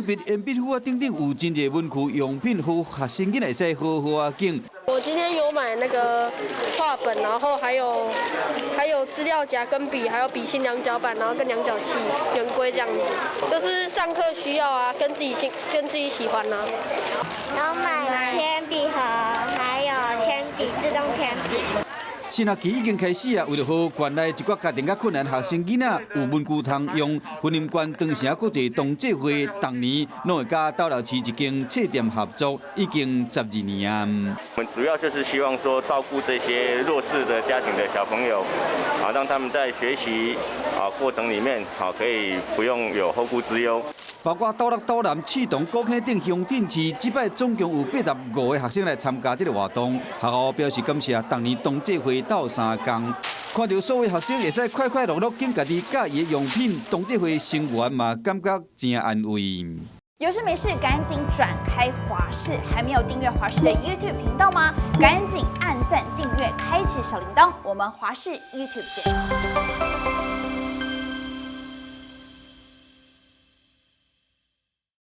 笔、铅笔盒啊等等，有真侪文具用品，互学生囡会使好好啊景。我今天有买那个画本，然后还有资料夹跟笔，还有笔芯、量角板，然后跟量角器、圆规这样子，就是上课需要啊，跟自己喜欢啊。有买铅笔盒，还有铅笔、自动铅笔。新学期已经开始啊，为了好县内一寡家庭较困难学生囡仔有文具通用，云林县长城国际同济会当年拢会甲斗六市一间册店合作，已经12年啊。我们主要就是希望说照顾这些弱势的家庭的小朋友，让他们在学习过程里面可以不用有后顾之忧。包括斗六、斗南、启东、高坑等乡镇市，这摆总共有85个学生来参加这个活动。学校表示感谢当年同济会斗3工，看到所有学生会使快快乐乐捡家己喜欢的用品，同济会成员嘛感觉真安慰。有事没事赶紧转开华视，还没有订阅华视的 YouTube 频道吗？赶紧按赞、订阅、开启小铃铛，我们华视 YouTube 见。